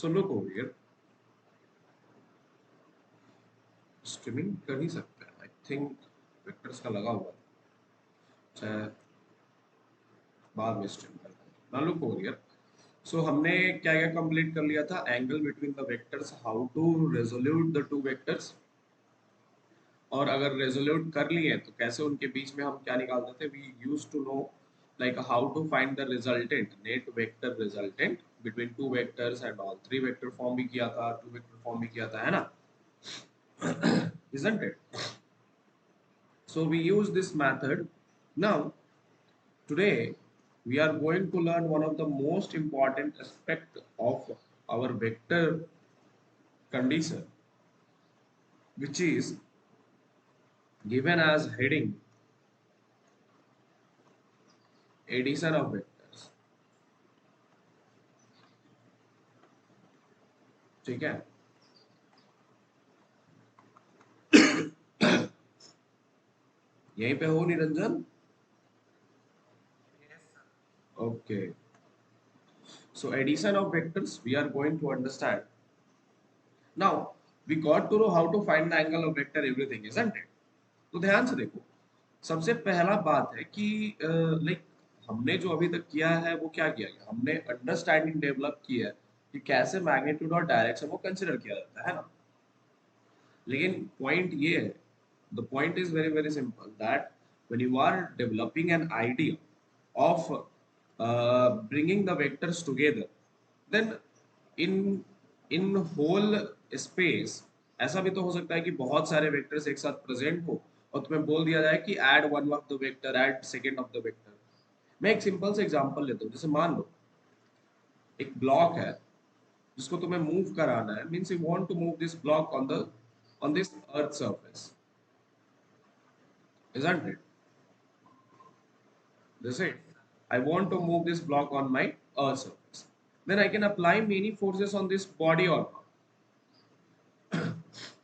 So look over here. Streaming कर ही सकते हैं, आई थिंक वेक्टर्स का लगा हुआ है, चाहे बाद में स्ट्रीम करते हैं। Now look over here. So हमने क्या क्या कंप्लीट कर लिया था, angle between the vectors, how to resolute the two vectors, और अगर रेजोल्यूट कर लिए तो कैसे उनके बीच में हम क्या निकालते थे, we use to know like how to find the resultant, net vector resultant between two vectors and all, three vector form भी किया था, टू वेक्टर फॉर्म भी किया था, है ना? isn't it? So we use this method. Now today we are going to learn one of the most important aspect of our vector condition, which is given as heading addition of vectors. ठीक है? यहीं पे हो Niranjan? Okay. So addition of vectors we are going to understand. Now we got to know how to find the angle of vector everything, isn't it? तो ध्यान से देखो, सबसे पहला बात है कि लाइक हमने जो अभी तक किया है वो क्या किया गया, हमने अंडरस्टैंडिंग डेवलप की है कि कैसे मैग्नीट्यूड और डायरेक्शन को कंसिडर किया जाता है ना। लेकिन पॉइंट ये है, the point is very very simple, that when you are developing an idea of bringing the vectors together, then in in whole space ऐसा भी तो हो सकता है कि बहुत सारे वेक्टर्स एक साथ प्रेजेंट हो और तुम्हें बोल दिया जाए कि add one of the vector, add second of the vector. मैं एक सिंपल से एग्जांपल लेता हूँ, जैसे मान लो एक ब्लॉक है जिसको तुम्हें मूव कराना है, means you want to move this block on this earth surface, isn't it? This is, I want to move this block on my earth surface, then I can apply many forces on this body or not.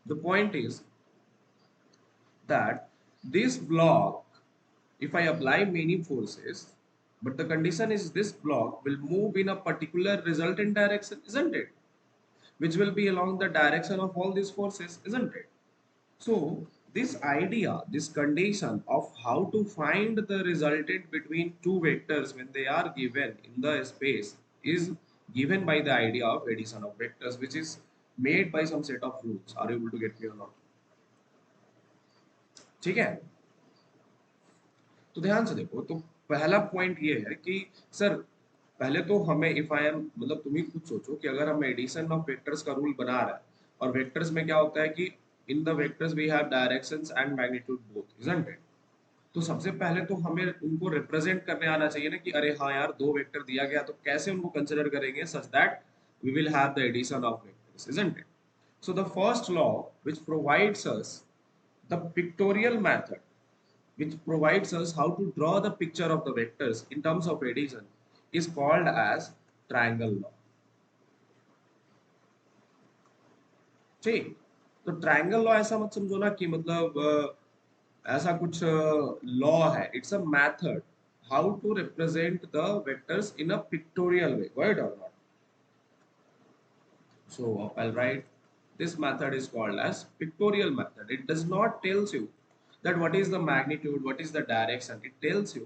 The point is that this block, if I apply many forces, but the condition is this block will move in a particular resultant direction, isn't it? Which will be along the direction of all these forces, isn't it? So this idea, this condition of how to find the resultant between two vectors when they are given in the space is given by the idea of addition of vectors, which is made by some set of rules. Are you able to get me or not? ठीक है? तो ध्यान से देखो, तो पहला point ये है कि सर पहले तो हमें इफ आई एम, मतलब तुम ही खुद सोचो कि अगर हम एडिशन ऑफ वेक्टर्स का रूल बना रहे हैं और वेक्टर्स में क्या होता है कि in the vectors we have directions and magnitude both, isn't it? तो सबसे पहले तो हमें उनको रिप्रेजेंट करने आना चाहिए ना कि अरे हाँ यार दो वेक्टर दिया गया तो कैसे उनको कंसिडर करेंगे such that we will have the addition of vectors, isn't it? So the first law which provides us the pictorial method, which provides us how to draw the picture of the vectors in terms of addition, is called as triangle law. ठीक, तो triangle law ऐसा मत समझो ना कि मतलब ऐसा कुछ लॉ है, it's a method how to represent the vectors in a pictorial way, right or not? So I'll write this method is called as pictorial method. It does not tells you that what is the magnitude, what is the direction. It tells you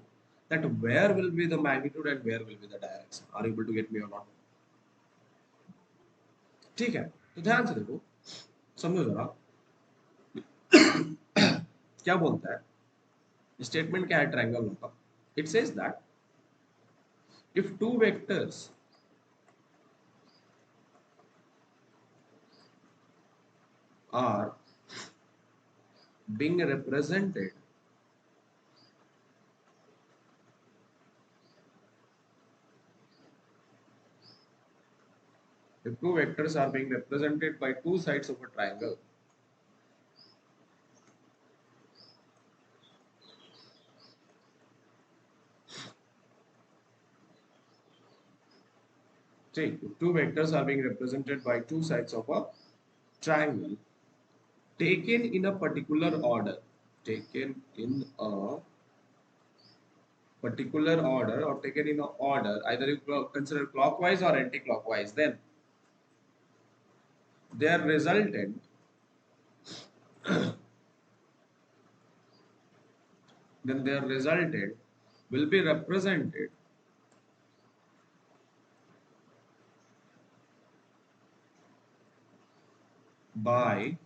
that where will be the magnitude and where will be the direction. Are you able to get me or not? ठीक है, तो ध्यान से देखो, समझो जरा क्या बोलता है स्टेटमेंट, क्या है ट्रायंगल लॉ का? It says that if two vectors are being represented if two vectors are being represented by two sides of a triangle, see, if two vectors are being represented by two sides of a triangle taken in a particular order, taken in a particular order or taken in a order, either you consider clockwise or anti-clockwise, then their resultant then their resultant will be represented by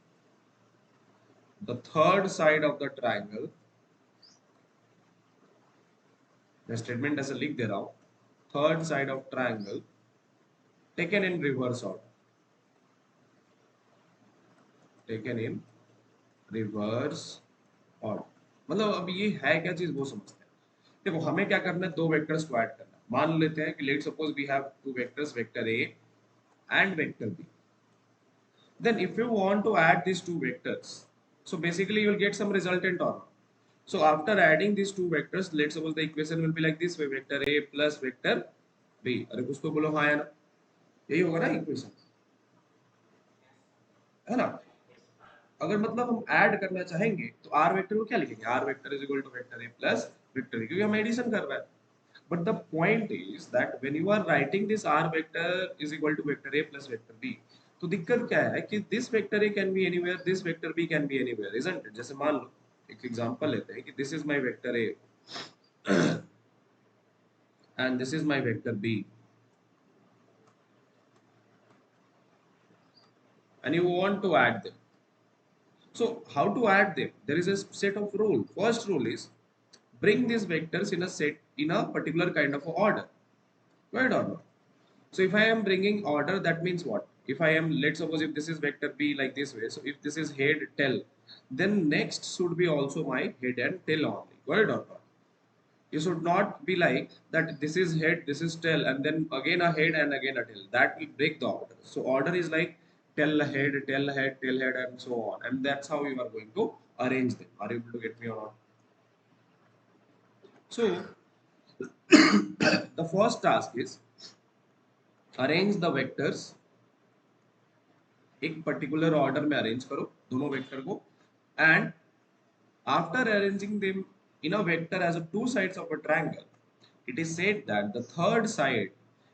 the third side of the triangle. The statement ऐसे लिख दे रहा हूँ, third side of triangle taken in reverse order. Taken in reverse order. मतलब अब ये है क्या चीज वो समझते हैं. देखो हमें क्या करना है, दो वेक्टर्स को ऐड करना है. मान लेते हैं कि let suppose we have two vectors, vector A and vector B. Then if you want to add these two vectors, so basically you will get some resultant on. So after adding these two vectors, let's suppose the equation will be like this way, vector a plus vector b. अरे कुछ तो बोलो हाँ या ना, यही होगा ना इक्वेशन, है ना. अगर मतलब हम ऐड करना चाहेंगे तो आर वेक्टर को क्या लिखेंगे, R vector is equal to vector A plus vector B, क्योंकि हम एडिशन कर रहे हैं. But the point is that when you are writing this r vector is equal to vector a plus vector b, तो दिक्कत क्या है कि this vector a can be anywhere, this vector b can be anywhere, isn't it? जैसे मान लो एक example लेते हैं कि this is my vector a and this is my vector b, and you want to add them. So how to add them? There is a set of rule. First rule is bring these vectors in a set in a particular kind of order. Right or not? So if I am bringing order, that means what? If I am, let's suppose if this is vector b like this way, so if this is head tail, then next should be also my head and tail only. Got it or not? You should not be like that this is head, this is tail, and then again a head and again a tail. That will break the order. So order is like tail head, tail head, and so on. And that's how you are going to arrange them. Are you able to get me or not? So the first task is arrange the vectors. एक particular order में arrange करो दोनों vector को, and after arranging them in a vector as a two sides of a triangle, it is said that the third side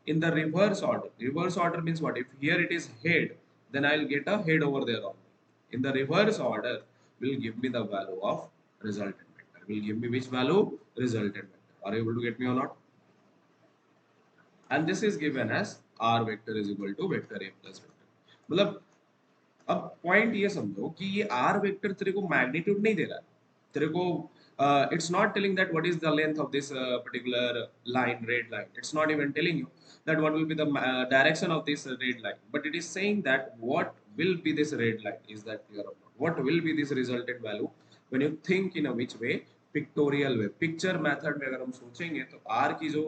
in the reverse order. Reverse order means what? If here it is head, then I'll get a head over there only. In the reverse order will give me the value of resultant vector. Will give me which value? Resultant vector. Are you able to get me or not? And this is given as r vector is equal to vector a plus vector. मतलब अब point ये समझो कि ये are vector तेरे को magnitude नहीं दे रहा है, तेरे को it's not telling that what is the length of this particular line, red line. It's not even telling you that what will be the direction of this red line, but it is saying that what will be this red line. Is that clear or not? What will be this resultant value when you think in a which way, pictorial way, picture method में अगर हम सोचेंगे तो are की जो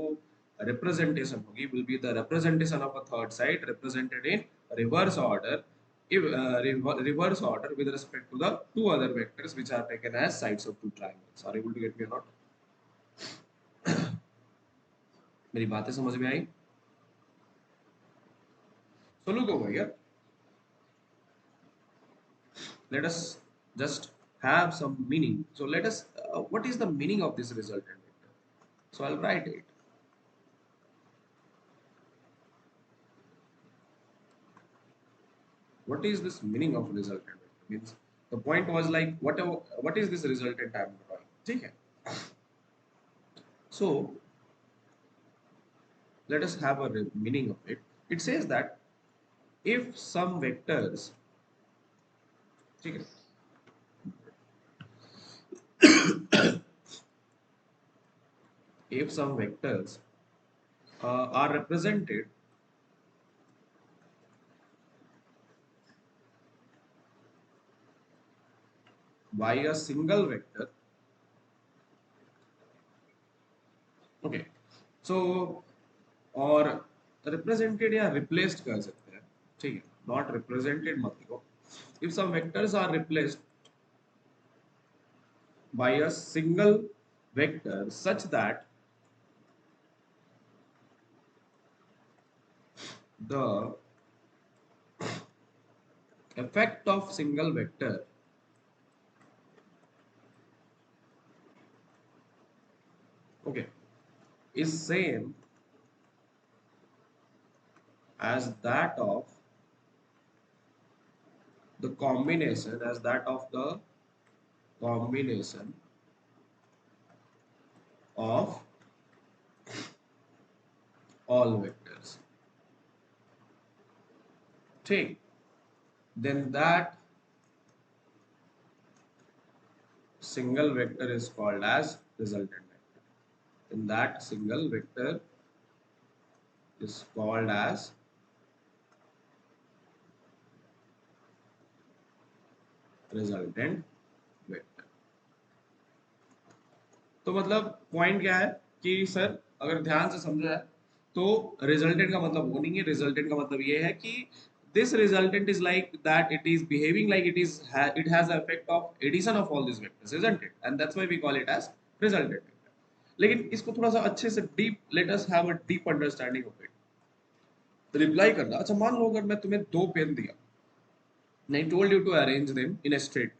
representation होगी will be the representation of a third side represented in reverse order, if reverse order with respect to the two other vectors which are taken as sides of two triangles. Are you able to get me or not? मेरी बातें समझ में आई? So look over here. Let us just have some meaning. So let us, what is the meaning of this resultant vector? So I'll write it. What is this meaning of resultant vector? Means the point was like whatever, what is this resultant I'm drawing? Okay. So let us have a meaning of it. It says that if some vectors, okay, if some vectors are represented by a single vector, okay, so और represented या replaced कर सकते हैं, ठीक है, not represented मत लिखो. If some vectors are replaced by a single vector such that the effect of single vector okay is same as that of the combination as that of the combination of all vectors. ठीक, then that single vector is called as resultant vector. Then that single vector is called as resultant vector. तो मतलब point क्या है कि sir अगर ध्यान से समझा है तो रिजल्टेंट का मतलब वो नहीं है, रिजल्टेंट का मतलब ये है कि this resultant is like that it is behaving like it has the effect of addition of all these vectors, isn't it? And that's why we call it as resultant vector. लेकिन इसको थोड़ा सा अच्छे से deep, let us have a deep understanding of it. Reply करना, अच्छा मान लो अगर मैं तुम्हें दो पेन दिया, and I told you to arrange them in a straight,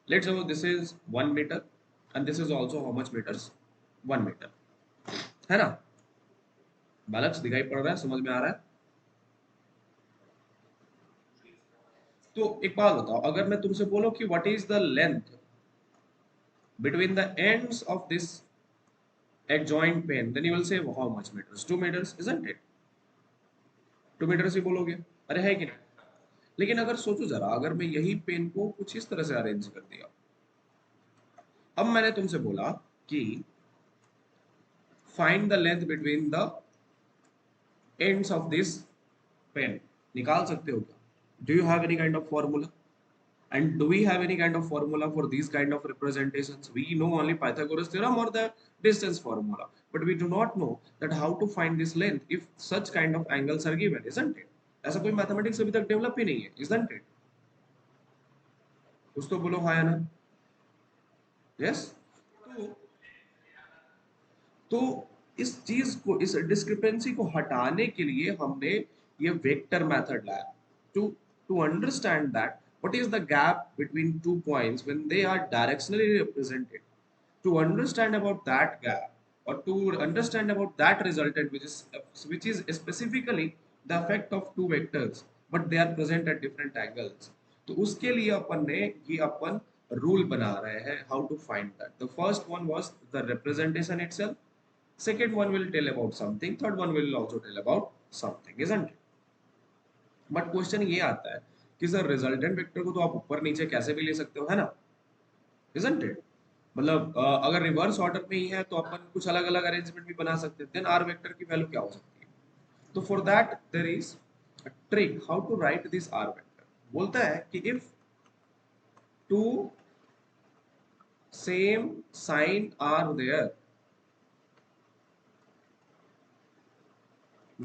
let's suppose this is 1 meter and this is also how much meters, 1 meter, है ना? बैलेंस दिखाई पड़ रहा है, समझ में आ रहा है? तो एक बात बताओ, अगर मैं तुमसे बोलूं कि what is the length between the ends of this adjoint pen, then you will say how much meters, 2 meters, isn't it? 2 meters ही बोलोगे, अरे है कि नहीं? लेकिन अगर सोचो जरा, अगर मैं यही पेन को कुछ इस तरह से अरेंज कर दिया, अब मैंने तुमसे बोला कि find the length between the ends of this pen, निकाल सकते हो क्या? Do you have any kind of formula? And do we have any kind of formula for these kind of representations? We know only Pythagoras theorem or the distance formula, but we do not know that how to find this length if such kind of angles are given, isn't it? ऐसा कोई mathematics अभी तक develop ही नहीं है, isn't it? कुछ तो बोलो हाँ या ना? यस। तो तो इस चीज को, इस डिस्क्रिपेंसी को हटाने के लिए हमने ये वेक्टर मेथड लाया, to to understand that what is the gap between two points when they are directionally represented, to understand about that gap or to understand about that resultant which is specifically the effect of two vectors but they are present at different angles, तो उसके लिए अपन ने ये अपन rule बना रहे हैं how to find that. The first one was the representation itself, second one will tell about something, third one will also tell about something, isn't it? But question ये आता है कि सर रिजल्टेंट वेक्टर को तो आप ऊपर नीचे कैसे भी ले सकते हो, है ना? isn't it? मतलब अगर रिवर्स ऑर्डर में ही है तो अपन कुछ अलग अलग अरेंजमेंट भी बना सकते हैं, देन आर वेक्टर की वैल्यू क्या हो सकती है? तो for that there is a trick how to write this R vector. बोलता है कि if two same sign are there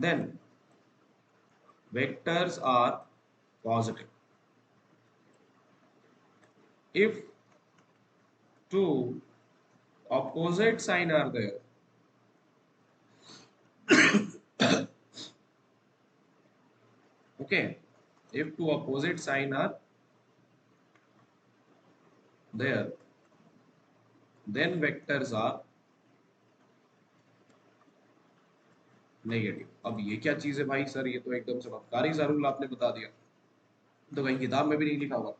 then vectors are positive. If two opposite sign are there, okay, if two opposite sign are there, then vectors are negative. अब ये क्या चीज है भाई sir, ये तो एकदम चमत्कारी सा रूल आपने बता दिया, तो कहीं किताब में भी नहीं लिखा हुआ।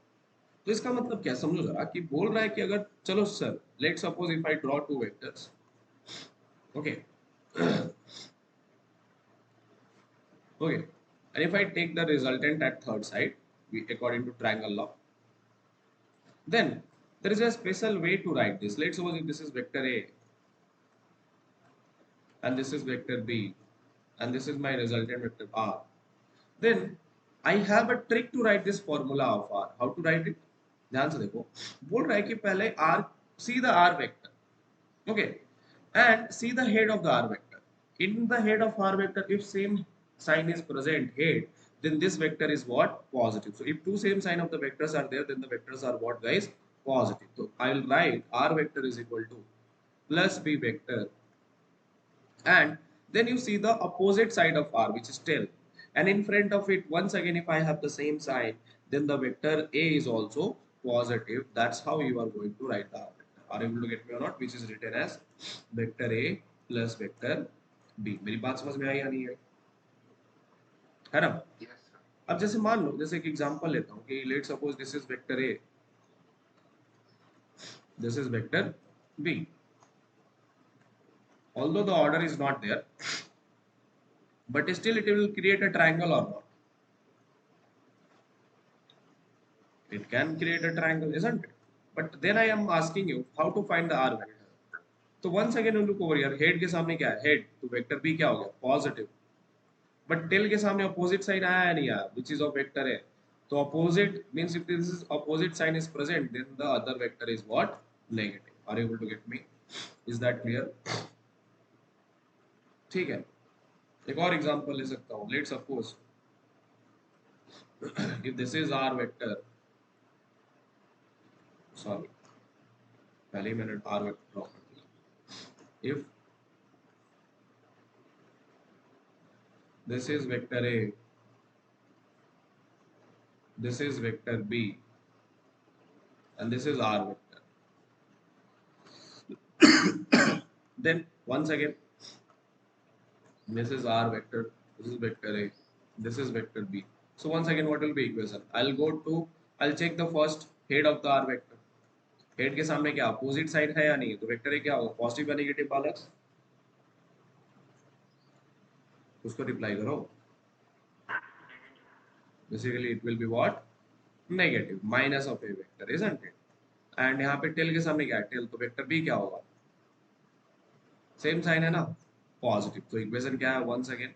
तो इसका मतलब क्या, समझो जरा कि बोल रहा है कि अगर चलो sir let suppose if I draw two vectors, okay okay, and if I take the resultant at third side, according to triangle law, then there is a special way to write this. Let's suppose if this is vector A and this is vector B and this is my resultant vector R, then I have a trick to write this formula of R. How to write it? ध्यान से देखो, बोल रहा है कि पहले R, see the R vector, okay, and see the head of the R vector. In the head of R vector, if same sign is present head, then this vector is what? Positive. So if two same sign of the vectors are there, then the vectors are what, guys? Positive. So I will write R vector is equal to plus B vector, and then you see the opposite side of R, which is tail, and in front of it once again if I have the same sign, then the vector A is also positive. That's how you are going to write the R vector. Are you able to get me or not? Which is written as vector A plus vector B. मेरी बात समझ में आई या नहीं है? है ना? अब जैसे मान लो, जैसे एक एग्जांपल लेता हूँ कि let suppose this is vector A, this is vector b, although the order is not there, but still it will create a triangle or not? It can create a triangle, isn't it? But then I am asking you how to find the r vector. तो once again look over here, head के सामने क्या है, head, तो vector b क्या हो गया, positive. But tell के सामने अपोजिट साइन आया है नहीं आया, विच इज ऑफ वेक्टर है. तो opposite means if this is opposite sign is present, then the other vector is what, negative. Are you able to get me? Is that clear? ठीक है. एक और एग्जांपल ले सकता हूँ. Let suppose if this is r vector, sorry, पहले ही मैंने r vector draw कर दिया. if this is vector a, this is vector b, and this is r vector, then once again this is r vector, this is vector a, this is vector b. So once again what will be equation? I'll check the first head of the r vector. Head के सामने क्या opposite side है या नहीं, तो vector A क्या होगा, positive या नेगेटिव बालक, उसको रिप्लाई करो. Basically it will be what, negative, minus of A vector, isn't it? And यहाँ पे टेल के सामने क्या है, टेल, तो वेक्टर बी क्या होगा, सेम साइन है ना, पॉजिटिव. तो इक्वेशन क्या है, once again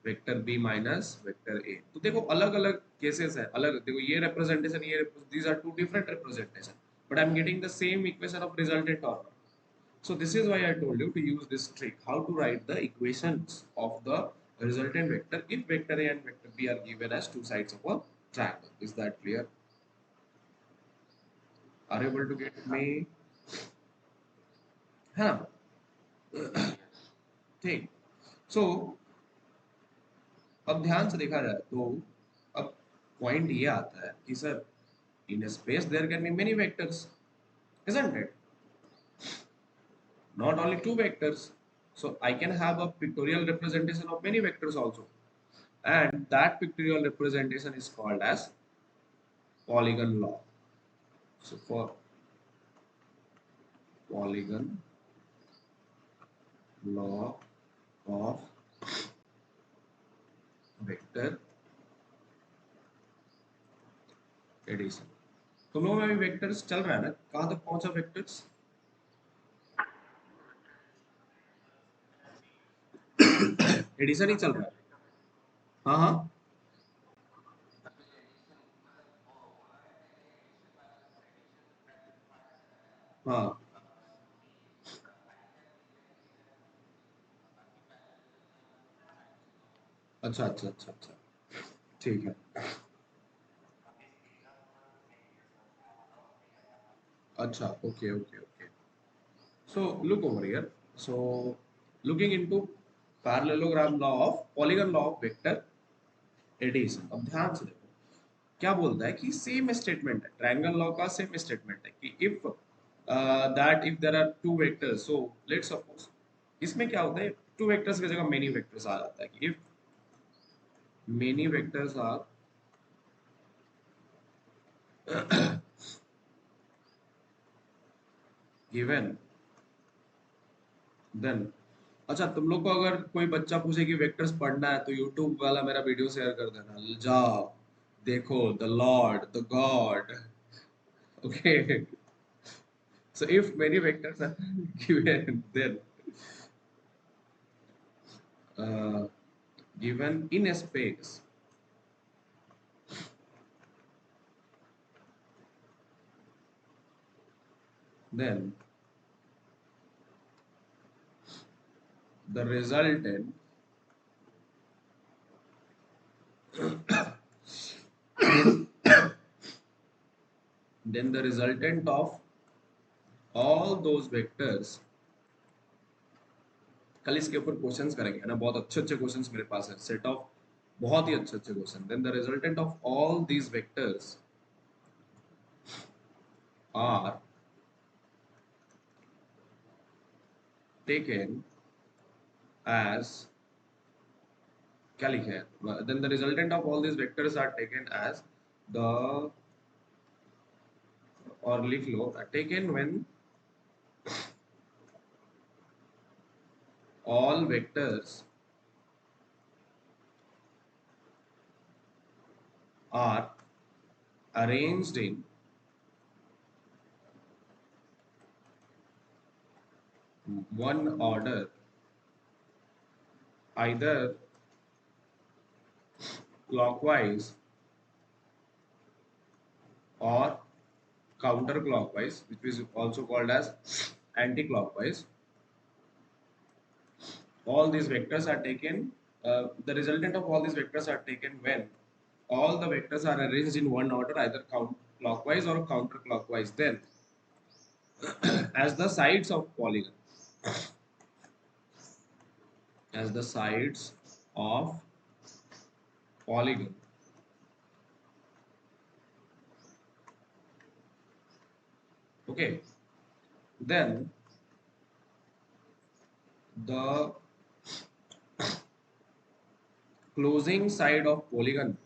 vector B minus vector A. तो देखो अलग अलग केसेस है, अलग देखो ये रिप्रेजेंटेशन, ये these are two different representation, but I am getting the same equation of resultant और. So this is why I told you to use this trick, how to write the equations of the resultant vector if vector A and vector B are given as two sides of a triangle. Is that clear? Are you able to get me? हाँ. ठीक. So अब ध्यान से देखा जाए तो अब point ये आता है कि sir in a space there can be many vectors, isn't it? Not only two vectors. So I can have a pictorial representation of many vectors also, and that pictorial representation is called as polygon law. So for polygon law of vector addition. तुम लोगों में भी vectors चल रहा है ना, कहाँ तक पहुंचा वेक्टर्स? एडिशन ही चल रहा है. हाँ हाँ हाँ. अच्छा अच्छा अच्छा अच्छा. ठीक है. अच्छा, okay okay okay. So look over here. So looking into parallelogram law of polygon law of vector addition. अब ध्यान से देखो क्या बोलता है कि सेम स्टेटमेंट है, ट्रायंगल लॉ का सेम स्टेटमेंट है कि if that if there are two vectors, so let's suppose इसमें क्या होता है, टू वेक्टर्स की जगह मेनी वेक्टर्स आ जाता है कि if many vectors are given, then अच्छा तुम लोग को अगर कोई बच्चा पूछे कि वेक्टर्स पढ़ना है तो यूट्यूब वाला मेरा वीडियो शेयर कर देना, जाओ देखो, the Lord, the God. Okay. So if many vectors are given, then uh, given in a space, then the resultant then the resultant of all those vectors. कल इसके ऊपर क्वेश्चंस करेंगे ना, बहुत अच्छे अच्छे क्वेश्चंस मेरे पास है, सेट ऑफ बहुत ही अच्छे अच्छे question. Then the resultant of all these vectors are taken as क्या लिखे है? Then the resultant of all these vectors are taken as the, और लिख लो, taken when all vectors are arranged in one order, either clockwise or counterclockwise, which is also called as anti-clockwise. All these vectors are taken, the resultant of all these vectors are taken when all the vectors are arranged in one order, either clockwise or counterclockwise. Then, as the sides of polygon, as the sides of polygon, okay, then the closing side of polygon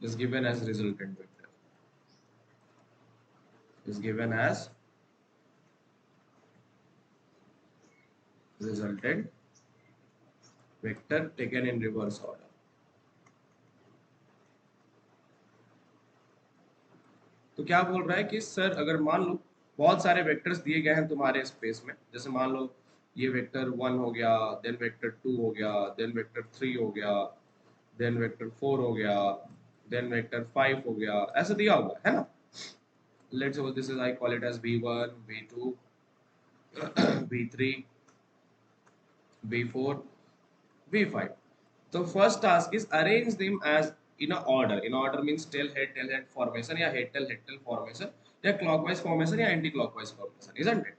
is given as resultant vector, is given as resultant vector taken in reverse order. तो क्या बोल रहा है कि sir अगर मान लो बहुत सारे वेक्टर्स दिए गए हैं तुम्हारे स्पेस में, जैसे मान लो ये वेक्टर 1 हो गया, देन वेक्टर 2 हो गया, देन वेक्टर 3 हो गया, देन वेक्टर 4 हो गया, देन वेक्टर 5 हो गया, ऐसा दिया हुआ है ना. Let's suppose this is, I call it as v1, v2, v3, v4, v5. The first task is arrange them as in a order. In order means tail head formation, या head tail formation, या clockwise formation, या anti clockwise formation, isn't it?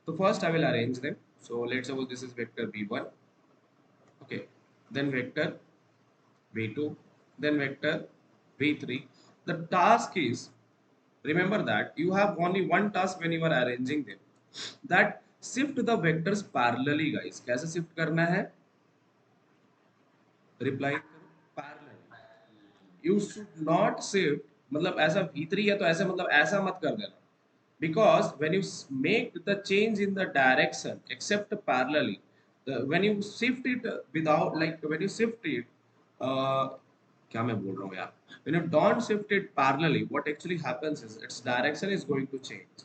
So first I will arrange them. So let's suppose this is vector v1, okay, then vector v2, then vector v3. The task is, remember that you have only one task when you are arranging them, that shift the vectors parallelly guys. कैसे shift करना है? Reply करो, parallel. You should not shift, मतलब ऐसा v3 है तो ऐसे, मतलब ऐसा मत कर देना, because when you make the change in the direction except parallelly, when you shift it without, like when you shift it, uh, क्या मैं बोल रहा हूँ यार, when you don't shift it parallelly, what actually happens is its direction is going to change.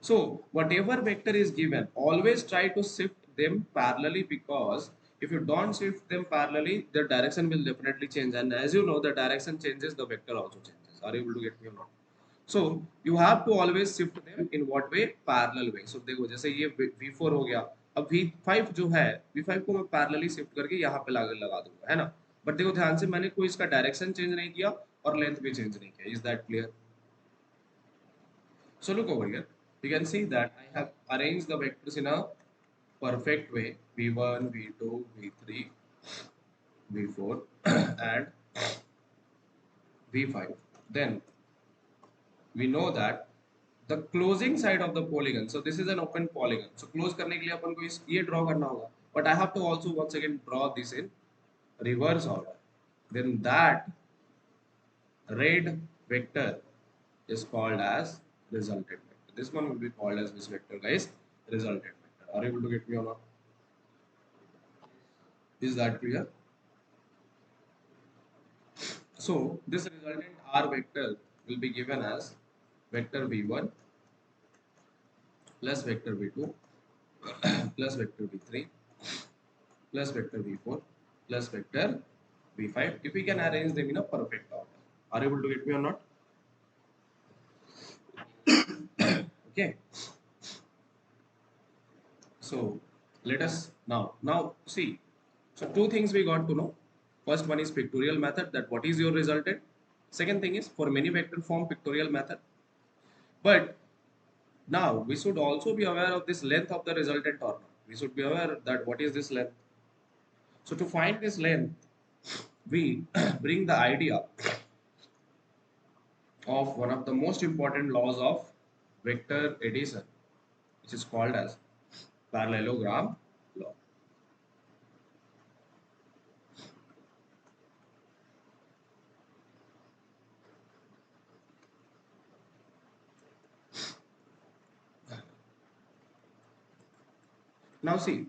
So whatever vector is given, always try to shift them parallelly, because if you don't shift them parallelly, the direction will definitely change. And as you know, the direction changes, the vector also changes. Are you able to get me or not? So you have to always shift them in what way? Parallel way. So देखो जैसे ये V4 हो गया, अब V5 जो है, V5 को मैं parallelly shift करके यहाँ पे लगा दूंगा, है ना. बट देखो ध्यान से, मैंने कोई इसका डायरेक्शन चेंज नहीं किया और लेंथ भी चेंज नहीं किया. Is that clear? So look over here. You can see that I have arranged the vectors in a perfect way. V1, V2, V3, V4 and V5. Then we know that the closing side of the polygon. So this is an open polygon. So close करने के लिए अपन को ये draw करना होगा. But I have to also once again draw this in reverse order. Then that red vector is called as resultant vector. This one will be called as this vector, guys, resultant vector. Are you able to get me or not? Is that clear? So this resultant R vector will be given as vector v1 plus vector v2 plus vector v3 plus vector v4 plus vector v5, if we can arrange them in a perfect order. Are you able to get me or not? Okay. So let us now see. So two things we got to know. First one is pictorial method, that what is your resultant. Second thing is for many vector form pictorial method. But now we should also be aware of this length of the resultant or not. We should be aware that what is this length. So to find this length, we bring the idea of one of the most important laws of vector addition. which is called as parallelogram law. Now see,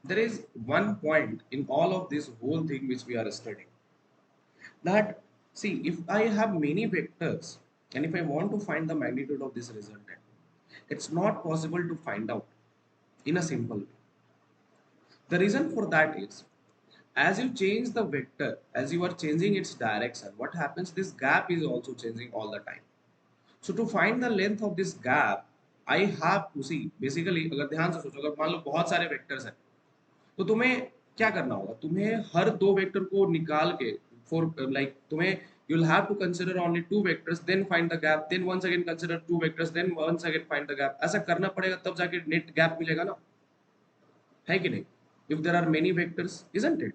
there is one point in all of this whole thing which we are studying, that see, if I have many vectors and if I want to find the magnitude of this resultant, it's not possible to find out in a simple way. The reason for that is, as you change the vector, as you are changing its direction, what happens, this gap is also changing all the time. So to find the length of this gap, I have to see, basically अगर ध्यान से सोचो, अगर मान लो बहुत सारे vectors हैं, तो तुम्हें क्या करना होगा, तुम्हें हर दो वेक्टर को निकाल के, फॉर लाइक तुम्हें you will have to consider only two vectors, then find the gap, then once again consider two vectors, then once again find the gap. ऐसा करना पड़ेगा, तब जाके नेट गैप मिलेगा ना, है कि नहीं? If there are many vectors, isn't it?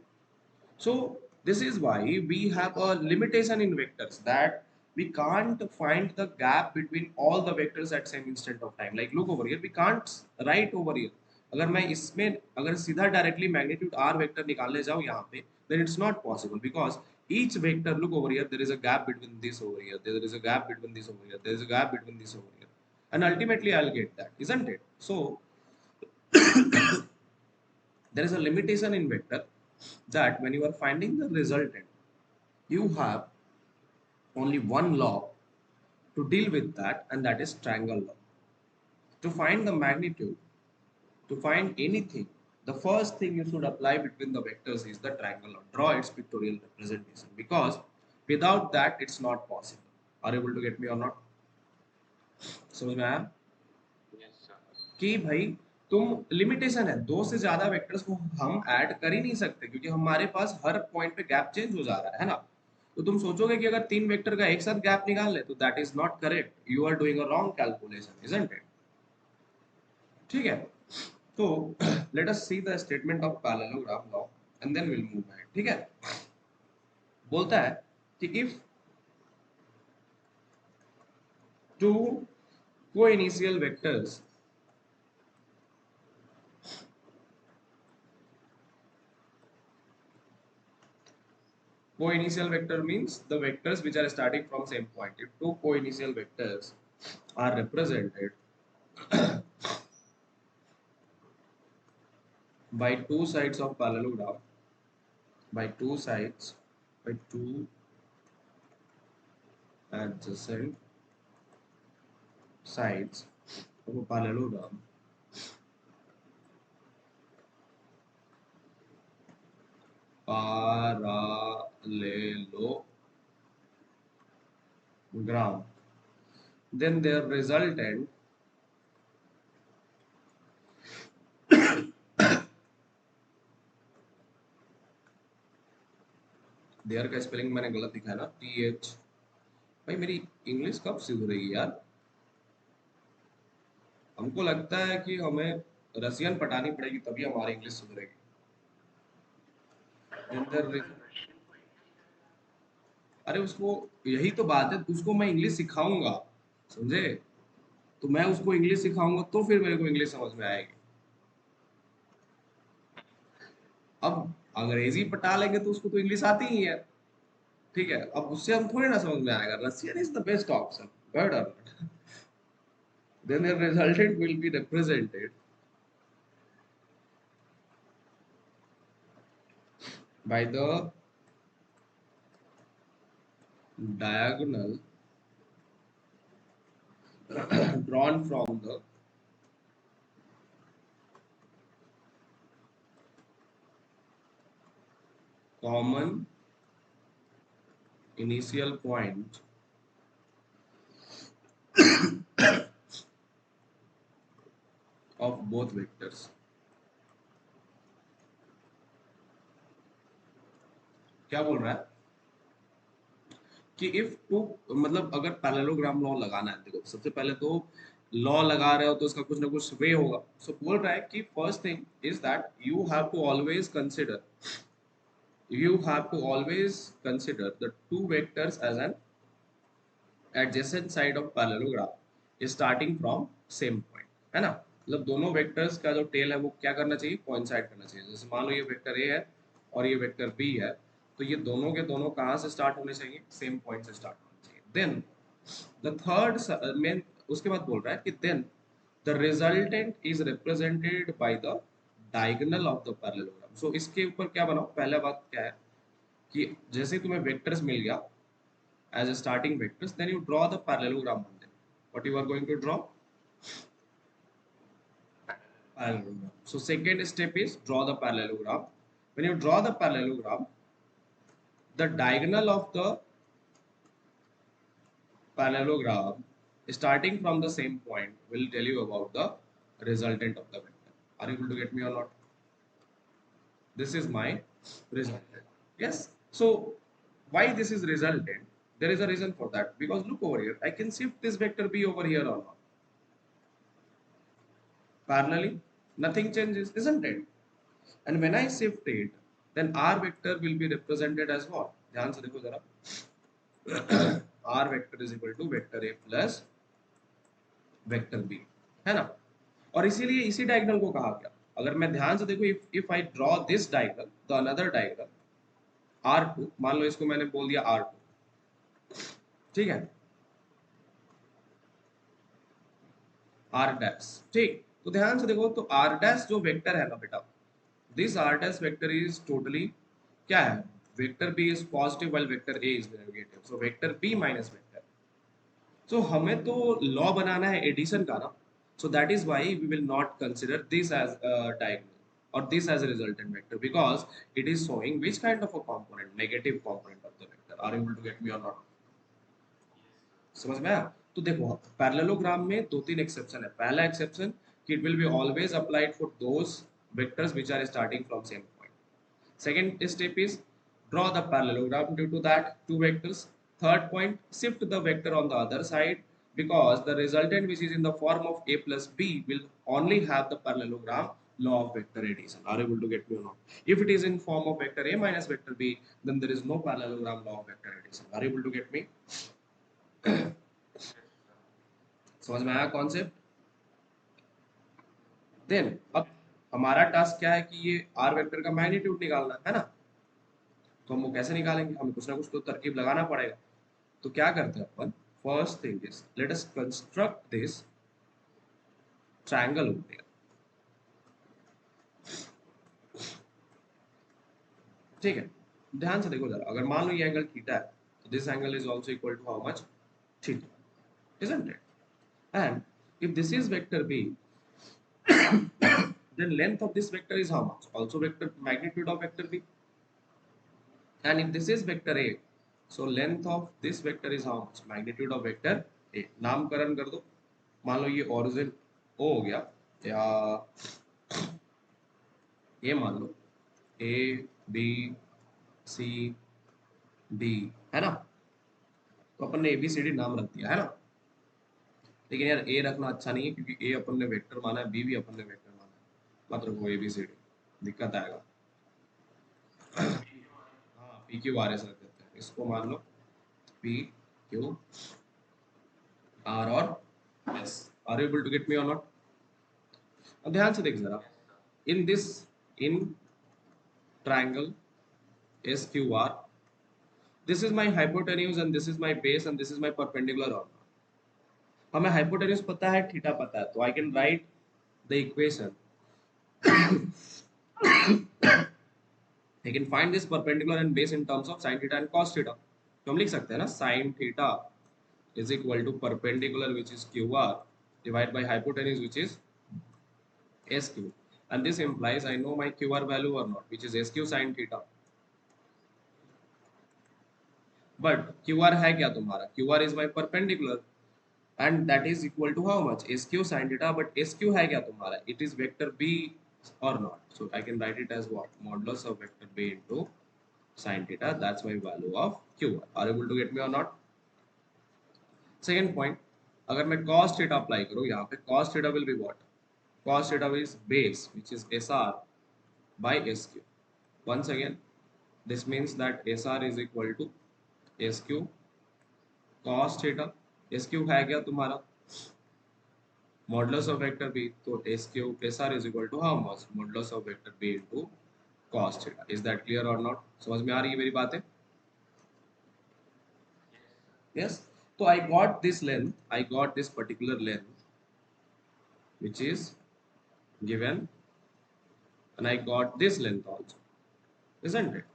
So this is why we have a limitation in vectors, that we can't find the gap between all the vectors at same instant of time. Like look over here, we can't write over here. अगर मैं इसमें अगर सीधा directly magnitude r vector निकालने जाऊँ यहाँ पे, then it's not possible, because each vector, look over here, there is a gap between this over here, there is a gap between this over here, there is a gap between this over here, and ultimately I'll get that, isn't it? So there is a limitation in vector, that when you are finding the resultant, you have only one law to deal with that, and that is triangle law. To find the magnitude, to find anything, the first thing you should apply between the vectors is the triangle law. Draw its pictorial representation, because without that it's not possible. Are you able to get me or not? समझ में आया? कि भाई तुम limitation है, दो से ज्यादा वेक्टर्स को हम ऐड कर ही नहीं सकते, क्योंकि हमारे पास हर पॉइंट पे गैप चेंज हो जा रहा है ना. तो तुम सोचोगे कि अगर तीन वेक्टर का एक साथ गैप निकाल ले, तो that is not correct, you are doing a wrong calculation, isn't it? ठीक है, तो let us see the statement of parallelogram law and then will move ahead. ठीक है, बोलता है कि if two coinitial vectors co-initial vector means the vectors which are starting from same point. If two co-initial vectors are represented by two sides of parallelogram, by two sides, by two adjacent sides of a parallelogram, parallelogram, then their resultant their का spelling मैंने गलत लिखा है ना, TH. भाई मेरी English कब सुधरेगी यार? हमको लगता है कि हमें रसियन पढ़ानी पड़ेगी, तभी हमारी इंग्लिश सुधरेगी. अरे उसको, यही तो बात है, उसको मैं इंग्लिश सिखाऊंगा, समझे? तो मैं उसको इंग्लिश सिखाऊंगा तो फिर मेरे को इंग्लिश समझ में आएगी. अब अंग्रेजी पटा लेंगे तो उसको तो इंग्लिश आती ही है, ठीक है? अब उससे हम थोड़ी ना समझ में आएगा. Russian is the best option, got और not? Then the resultant will be represented by the diagonal drawn from the common initial point of both vectors. क्या बोल रहा है कि इफ टू, मतलब अगर पैरेललोग्राम लॉ लगाना है, देखो सबसे पहले तो लॉ लगा रहे हो तो उसका कुछ ना कुछ वे होगा. सो बोल रहा है कि first thing is that you have to always consider the two vectors as an adjacent side of parallelogram is starting from same point, है ना, मतलब दोनों वेक्टर्स का जो टेल है वो क्या करना चाहिए, कोइंसाइड करना चाहिए। जैसे मान लो ये वेक्टर ए है और ये वेक्टर बी है, तो ये दोनों के दोनों कहाँ से स्टार्ट होने चाहिए, सेम पॉइंट से स्टार्ट होने चाहिए। देन द थर्ड मेन, उसके बाद बोल रहा है कि then the resultant is represented by the diagonal of the parallelogram. So इसके ऊपर क्या बनाओ, पहला बात क्या है कि जैसे तुम्हें वेक्टर्स मिल गया as a starting vectors, then you draw the parallelogram on them. What you are going to draw? Parallelogram. So second step is draw the parallelogram. When you draw the parallelogram, the diagonal of the parallelogram starting from the same point will tell you about the resultant of the vector. Are you able to get me or not? This is my resultant. Yes. So why this is resultant? There is a reason for that, because look over here. I can shift this vector b over here or not. Parallelly, nothing changes, isn't it? And when I shift it, then r vector will be represented as what? ध्यान से देखो जरा, r vector is equal to vector a plus vector b, है ना। और इसीलिए इसी diagonal को कहा गया, अगर मैं ध्यान से देखो, if I draw this diagonal, the another diagonal r2, मान लो इसको मैंने बोल दिया r2, ठीक है, r डैश, ठीक। तो ध्यान से देखो, तो r डैश जो वेक्टर है ना बेटा, this r dash vector is totally क्या है, vector b is positive while vector a is negative, so vector b minus vector। so हमें तो लॉ बनाना है एडिशन का ना, so that is why we will not consider this as a diagonal or this as a resultant vector, because it is showing which kind of a component, negative component of the vector। are you able to get me or not? समझ में आया? तो देखो parallelogram में दो तीन exception है। पहला एक्सेप्शन कि it will be always applied for those vectors which are starting from same point. Second step is draw the parallelogram due to that two vectors. Third point, shift the vector on the other side, because the resultant which is in the form of a plus b will only have the parallelogram law of vector addition। Are you able to get me or not? If it is in form of vector a minus vector b, then there is no parallelogram law of vector addition। Are you able to get me? समझ में आया concept? Then अब हमारा task क्या है कि ये are vector का मैग्नीट्यूड निकालना है ना। तो हम वो कैसे निकालेंगे, हमें कुछ ना कुछ तो तरकीब लगाना पड़ेगा। तो क्या करते हैं अपन, first thing is let us construct this triangle over here. ठीक है, ध्यान से देखो जरा, अगर मान लो ये एंगल थीटा है, तो this angle is also equal to how much, theta, isn't it? And if this is vector b, then length of this vector is how much, also vector magnitude of vector b। and if this is vector a, so length of this vector is how much, magnitude of vector a। नामकरण कर दो, मान लो ये origin ओ हो गया, या ये मान लो ए बी सी डी, है ना। तो अपन ने ए बी सी डी नाम रख दिया है ना, लेकिन यार ए रखना अच्छा नहीं है, क्योंकि ए अपन ने वेक्टर माना है, बी भी अपन ने वेक्टर माना है, मत रखो ए बी सी डी, दिक्कत आएगा। हाँ, पी क्यू आर एस रख देते हैं, इसको मान लो पी क्यू आर और S. Are you able to get me or not? अब ध्यान से देख जरा, in this, in triangle SQR, this is my hypotenuse and this is my base and this is my perpendicular order। हमें hypotenuse पता है, theta पता है, तो I can write the equation। I can find this perpendicular and base in terms of sin theta and cos theta। तो हम लिख सकते हैं ना, sin theta is equal to perpendicular which is QR divided by hypotenuse which is SQ, and this implies I know my QR value or not, which is SQ sin theta। But Q R है क्या तुम्हारा, Q R is my perpendicular and that is equal to how much, S Q sine theta. But S Q है क्या तुम्हारा, it is vector B or not, so I can write it as what, modulus of vector B into sine theta, that's my value of Q R. Are able to get me or not? Second point, अगर मैं cos theta apply करूं यहाँ पे, cos theta will be what, cos theta is base which is S R by S Q. once again this means that SR is equal to SQ cos theta. SQ है क्या तुम्हारा, modulus of vector B, तो S cube S R is equal to how much modulus of vector B into cos theta. Is that clear और not? समझ में आ रही है मेरी बातें? Yes. So I got this length, I got this particular length which is given, and I got this length also, isn't it?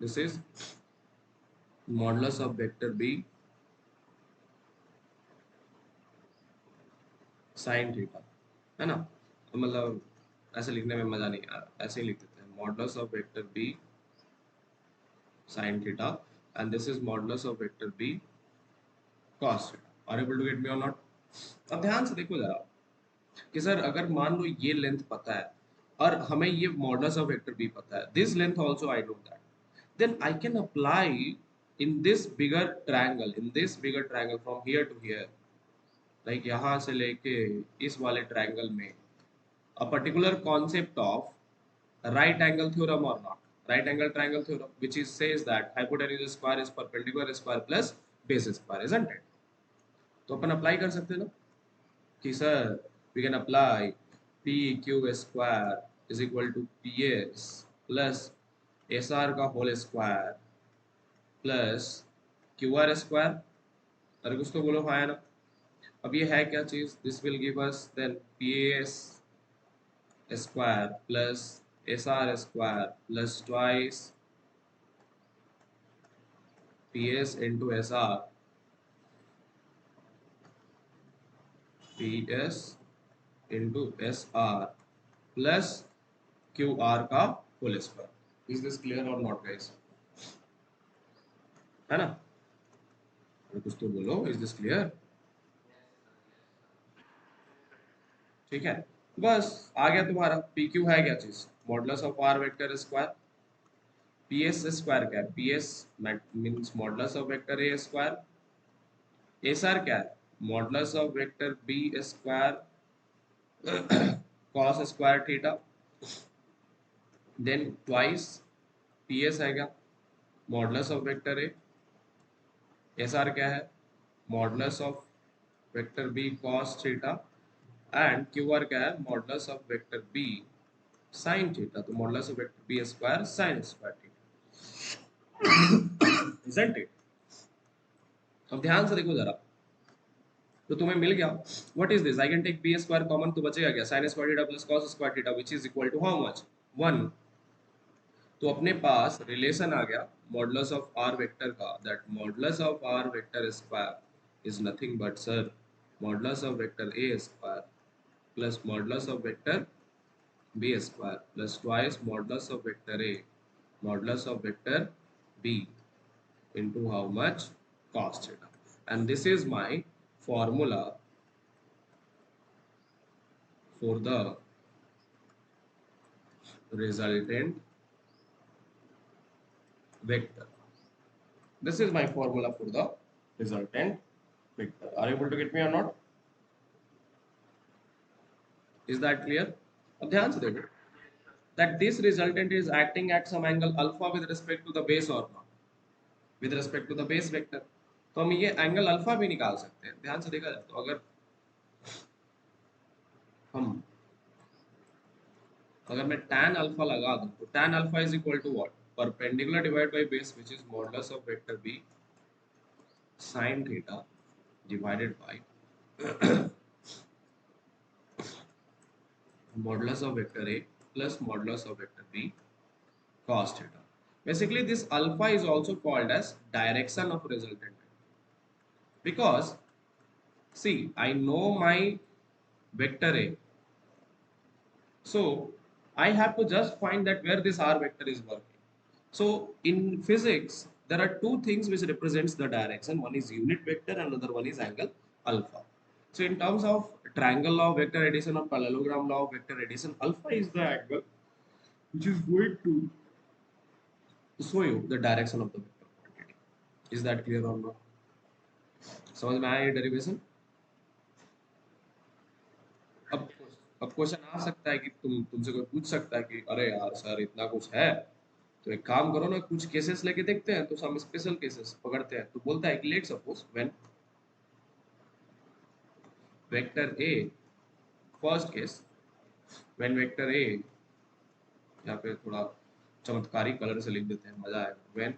This is modulus of vector b sin theta, है ना? तो मतलब ऐसे लिखने में मजा नहीं आ रहा, ऐसे ही लिख देते हैं modulus of vector b sin theta, and this is modulus of vector b cos theta. Are you able to get me or not? अब ध्यान से देखो जरा कि सर अगर मान लो ये लेंथ पता है और हमें ये मॉडुलस ऑफ वेक्टर बी पता है, this length also I know that, then I can apply in this bigger triangle from here to here, like यहाँ से लेके इस वाले ट्रायंगल में a particular concept of right angle theorem और not right angle triangle theorem which is says that hypotenuse square is perpendicular square plus base square, isn't it? तो अपन apply कर सकते हैं ना कि sir we can apply P Q square is equal to P S plus S R का whole square plus Q R square. अरे कुछ तो बोलो हाँ है ना. अब ये है क्या चीज? This will give us then P S square plus S R square plus twice P S into S R P S into S R plus Q R का whole square. Is this clear और not guys? है ना? अरे कुछ तो बोलो, is this clear? ठीक है, बस आ गया तुम्हारा. पी क्यू है क्या चीज? Modulus of R vector square. P S square क्या है? P S means modulus of vector A square. S R क्या है? Modulus of vector B square cos square theta. Then twice P S है क्या? Modulus of vector A. S R क्या है? Modulus of vector B cos theta. And Q R क्या है? Modulus of vector B sine theta. तो modulus of vector B square sine square theta, isn't it? अब ध्यान से देखो जरा, तो तुम्हें मिल गया. What is this? I can take B square common, तो बचेगा क्या? Sine square theta plus cos square theta which is equal to how much? 1. तो अपने पास रिलेशन आ गया मॉडुलस ऑफ आर वेक्टर का, that modulus of R vector square is nothing but sir modulus of vector A square plus modulus of vector B square plus twice modulus of vector A modulus of vector B into how much? Cos theta. And this is my formula for the resultant vector. This is my formula for the resultant vector. Are you able to get me or not? Is that clear? अब ध्यान से देखो that this resultant is acting at some angle alpha with respect to the base or not, with respect to the base vector. तो हम ये angle alpha भी निकाल सकते हैं. ध्यान से देखा जाए तो अगर हम अगर मैं tan अल्फा लगा दूं तो tan alpha is equal to what? Perpendicular divide by base which is modulus of vector B sin theta divided by modulus of vector A plus modulus of vector B cos theta. Basically this alpha is also called as direction of resultant because see I know my vector a, so I have to just find that where this r vector is working. So in physics there are two things which represents the direction. One is unit vector and another one is angle alpha. So in terms of triangle law of vector addition or parallelogram law of vector addition, alpha is the angle which is going to show you the direction of the vector quantity. Is that clear or not? समझ में आया ये derivation? अब अब question आ सकता है कि तुमसे कोई पूछ सकता है कि अरे यार सर इतना कुछ है तो एक काम करो ना, कुछ केसेस लेके देखते हैं. तो हम स्पेशल केसेस पकड़ते हैं. तो बोलता है कि let suppose when vector A, first case when vector ए, या फिर थोड़ा चमत्कारी कलर से लिख देते हैं, मजा आएगा, when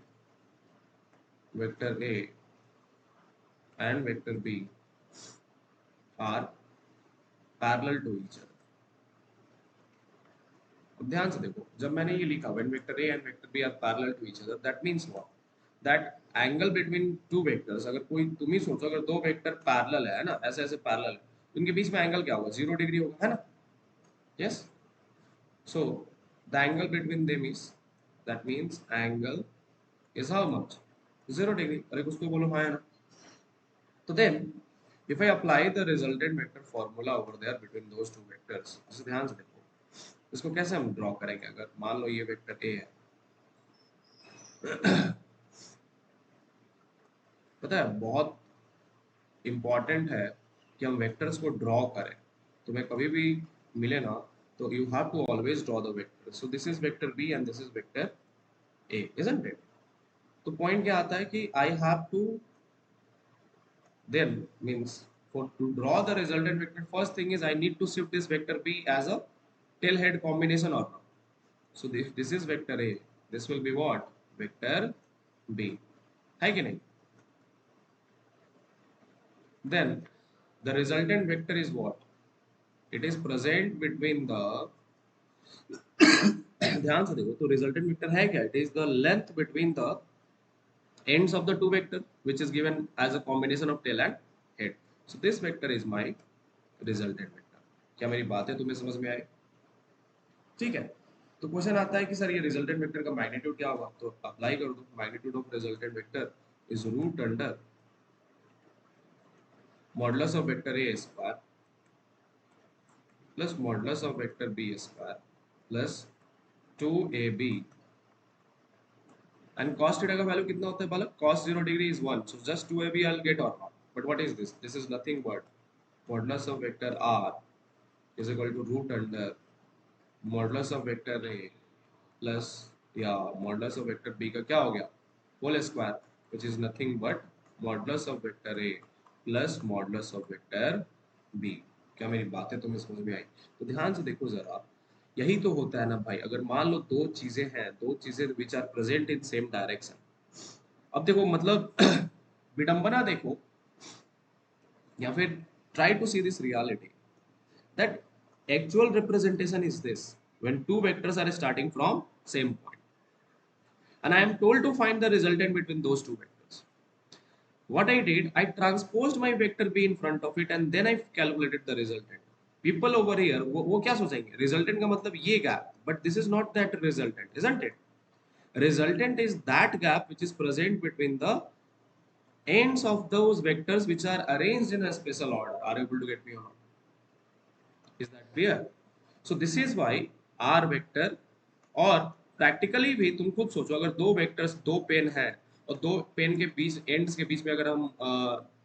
vector A and vector B are parallel to each other. अब ध्यान से देखो, जब मैंने ये लिखा when vector A and vector B are parallel to each other, that means what, that angle between two vectors, अगर कोई, तुम ही सोचो, अगर दो वेक्टर पैरेलल है ना, ऐसे ऐसे पैरेलल है, तो इनके बीच में एंगल क्या होगा, 0 डिग्री होगा, है ना? Yes. So the angle between them is, that means angle is how much, 0 degree. अरे कुछ तो बोलो हाँ या ना। तो then if I apply the resultant vector formula over there between those two vectors, इसे ध्यान से देखो, इसको कैसे हम ड्रॉ करेंगे? अगर मान लो ये वेक्टर ए है, पता है बहुत इंपॉर्टेंट है कि हम वेक्टर्स को ड्रॉ करें। तुम्हें कभी भी मिले ना, तो you have to always draw the vector. So this is vector B and this is vector A, isn't it? तो पॉइंट क्या आता है कि I have to then means for to draw the resultant vector, first thing is I need to shift this vector b as a tail head combination or not. So if this is vector a, this will be what, vector b, है कि नहीं? Then the resultant vector is what, it is present between the ध्यान से देखो, तो resultant vector है क्या, it is the length between the ends of the two vector which is given as a combination of tail and head. So this vector is my resultant vector। क्या मेरी बातें तुम्हें समझ में आई? ठीक है। तो क्वेश्चन आता है कि सर ये रिजल्टेंट वेक्टर का मैग्नीट्यूड क्या होगा, तो अप्लाई कर दो, magnitude of resultant vector is root under modulus of vector A square plus modulus of vector B square plus 2ab, and cos theta का वैल्यू कितना होता है बालक, cos 0 degree is 1, so just 2ab I will get और not, but what is this, this is nothing but modulus of vector r is equal to root under modulus of vector A plus, या modulus of vector B का क्या हो गया, whole square, which is nothing but modulus of vector A plus modulus of vector B. क्या मेरी बातें तुम्हें समझ में आई? तो ध्यान से देखो जरा, यही तो होता है ना भाई, अगर मान लो दो चीजें हैं, दो चीजें which are present in same direction. अब देखो मतलब विडंबना देखो, या फिर try to see this reality, that actual representation is this, when two vectors are starting from same point and I am told to find the resultant between those two vectors. What I did, I transposed my vector b in front of it and then I calculated the resultant. People over here वो क्या सोचेंगे, resultant का मतलब ये gap, but this is not that resultant, isn't it? Resultant is that gap which is present between the ends of those vectors which are arranged in a special order. Are you able to get me or not? Is that clear? So this is why R vector, और practically भी तुम खुद सोचो, अगर दो vectors, दो pen है, और दो पेन के बीच, एंड्स के बीच में अगर हम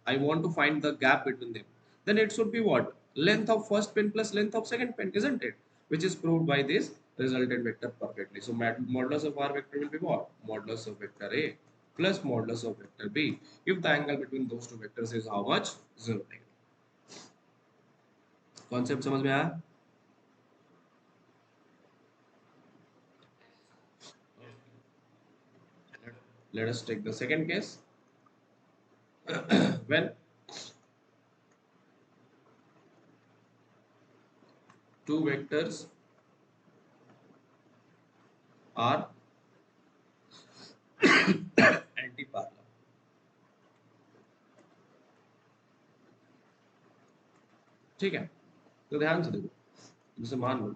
I want to find the gap between them, then it should be what, length of first pen plus length of second pen, isn't it? Which is proved by this resultant vector perfectly. So modulus of R vector will be what, modulus of vector A plus modulus of vector B if the angle between those two vectors is how much, 0 degree। Concept समझ में आया? Let us take the second case when two vectors are anti-parallel। ठीक है, तो ध्यान से देखो, जैसे मान लो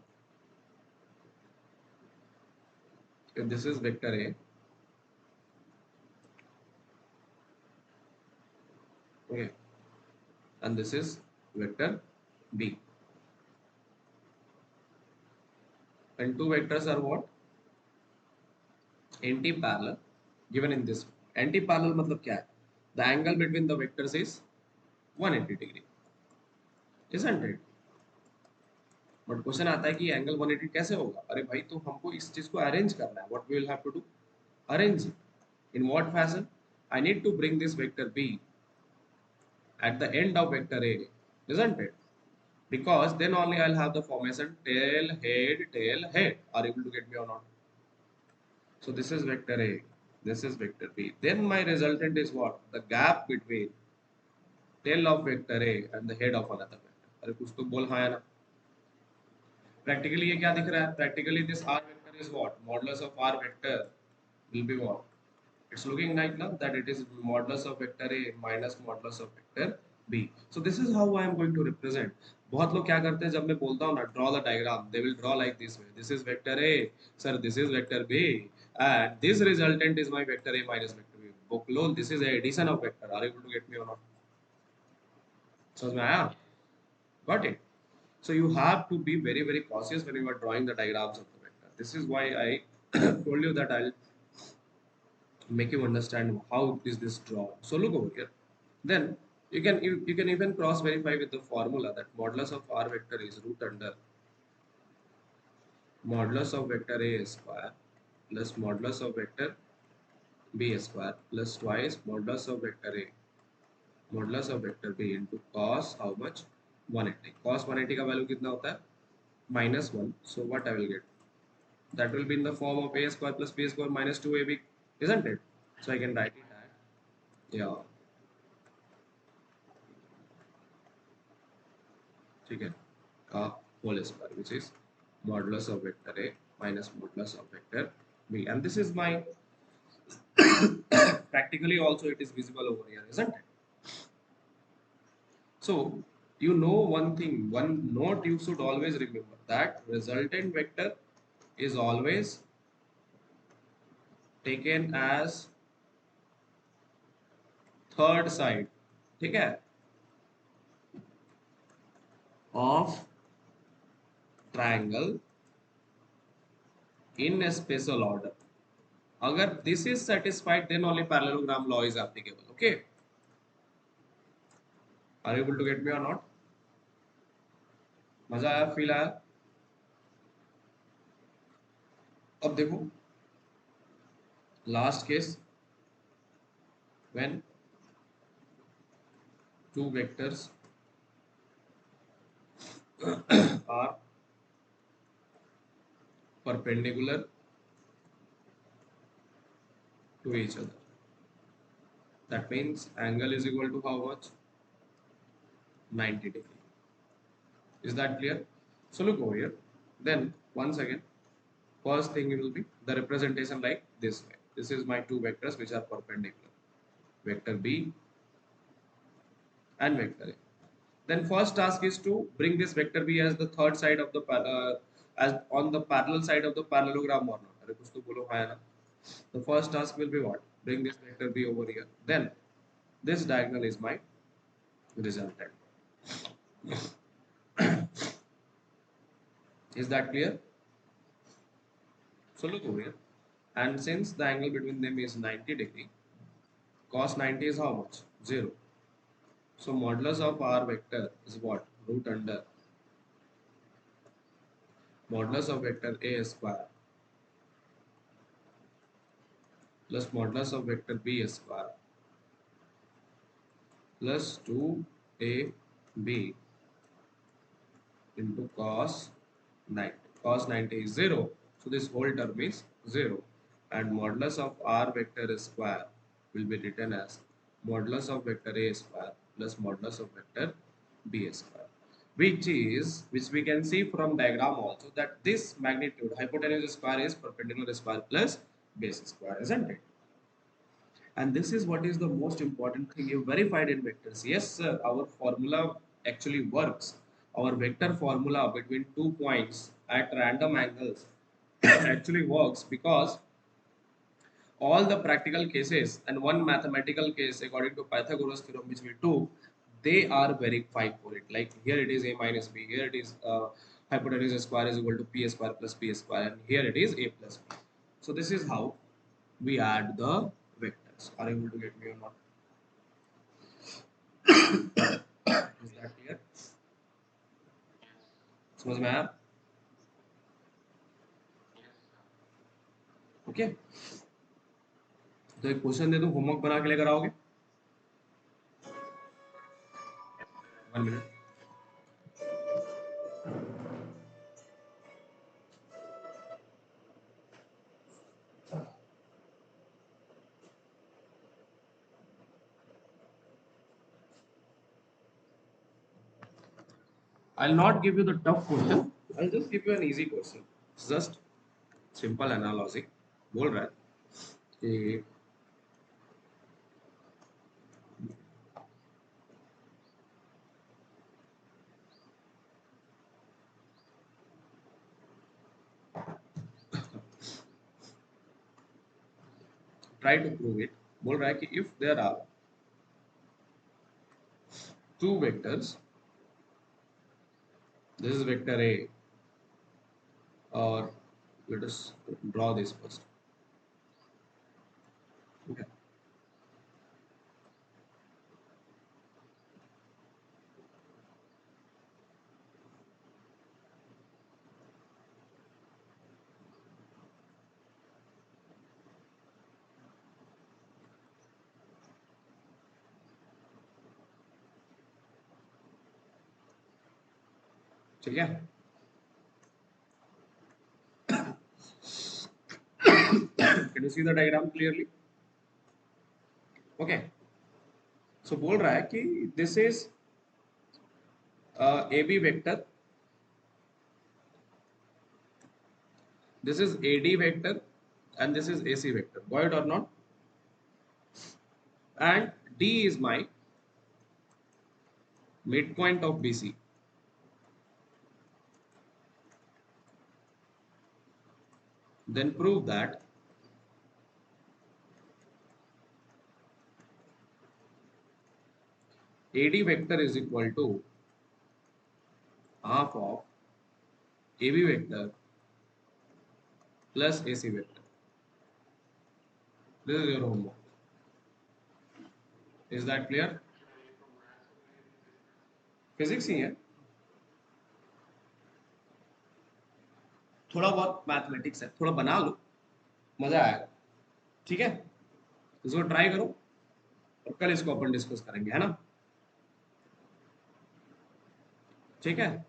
if this is vector A, okay, and this is vector B, and two vectors are what, anti-parallel, given in this। anti-parallel मतलब क्या है, the angle between the vectors is 180 degree, isn't it? But question आता है कि angle 180 कैसे होगा? अरे भाई, तो हमको इस चीज को अरेंज करना है। What we will have to do, arrange it. In what fashion? I need to bring this vector B at the end of vector A isn't it? Because then only I'll have the formation tail, head, tail, head. Are you able to get me or not? So this is vector A, this is vector B. Then my resultant is what? The gap between tail of vector A and the head of another vector. अरे कुछ तो बोल हाँ या ना? Practically ये क्या दिख रहा है? Practically this R vector is what? Modulus of R vector will be what? It's looking like now that it is modulus of vector A minus modulus of vector B. So this is how I am going to represent. बहुत लोग क्या करते हैं जब मैं बोलता हूँ ना draw the diagram, they will draw like this way. This is vector A, sir. This is vector B, and this resultant is my vector A minus vector B. Boklol, this is a addition of vector. Are you able to get me or not? समझ में आया? Got it? So you have to be very very cautious when you are drawing the diagrams of the vector. This is why I told you that I'll make you understand how is this drawn. So look over here. Then you can even cross verify with the formula that modulus of R vector is root under modulus of vector A square plus modulus of vector B square plus twice modulus of vector A modulus of vector B into cos how much 180. Cos 180 का value कितना होता है? -1. So what I will get? That will be in the form of A square plus B square minus 2AB, isn't it? So I can write it as yeah. ठीक है का whole square which is modulus of vector A minus modulus of vector B, and this is my practically also it is visible over here, isn't it? So you know one thing, one note you should always remember, that resultant vector is always taken as third side, ठीक है, of triangle in a special order. Agar this is satisfied, then only parallelogram law is applicable. Okay, are you able to get me or not? मजा आया, feel आया? अब देखो last case, when two vectors are perpendicular to each other, that means angle is equal to how much? 90 degree. Is that clear? So look over here. Then once again, first thing will be the representation like this way. This is my two vectors which are perpendicular, vector B and vector A. Then first task is to bring this vector B as the third side of the as on the parallel side of the parallelogram or not. अरे कुछ तो बोलो हाँ या ना? The first task will be what? Bring this vector B over here. Then this diagonal is my resultant. Is that clear? So look over here. And since the angle between them is 90 degree, cos 90 is how much? 0. So modulus of R vector is what? Root under modulus of vector A square plus modulus of vector B square plus 2AB into cos 90. Cos 90 is 0. So this whole term is 0. And modulus of R vector square will be written as modulus of vector A square plus modulus of vector B square. Which we can see from diagram also, that this magnitude hypotenuse square is perpendicular square plus base square, isn't it? And this is what is the most important thing you verified in vectors. Yes sir, our formula actually works. Our vector formula between 2 points at random angles actually works, because all the practical cases and one mathematical case according to Pythagoras theorem which we took, they are verifying for it. Like here it is A minus B, here it is hypotenuse square is equal to P square plus P square, and here it is A plus B. So this is how we add the vectors. Are you able to get me or not? Is that clear? समझ में आया? Okay, तो एक question दे दूं, homework बना के लेकर आओगे? 1 minute. I'll not give you the tough question. I'll just give you an easy question. It's just simple analogy. बोल रहा है कि try to prove it. बोल रहा है कि if there are two vectors, this is vector A, or let us draw this first. Okay. ठीक है. Can you see the diagram clearly? Okay. So बोल रहा है कि this is AB vector, this is AD vector, and this is AC vector. Got it or not? And D is my midpoint of BC. Then prove that AD vector is equal to half of AB vector plus AC vector. This is your homework. Is that clear? Physics ही है, थोड़ा बहुत mathematics है, थोड़ा बना लो, मजा आएगा. ठीक है, इसको ट्राई करो और कल इसको अपन डिस्कस करेंगे, है ना? ठीक है.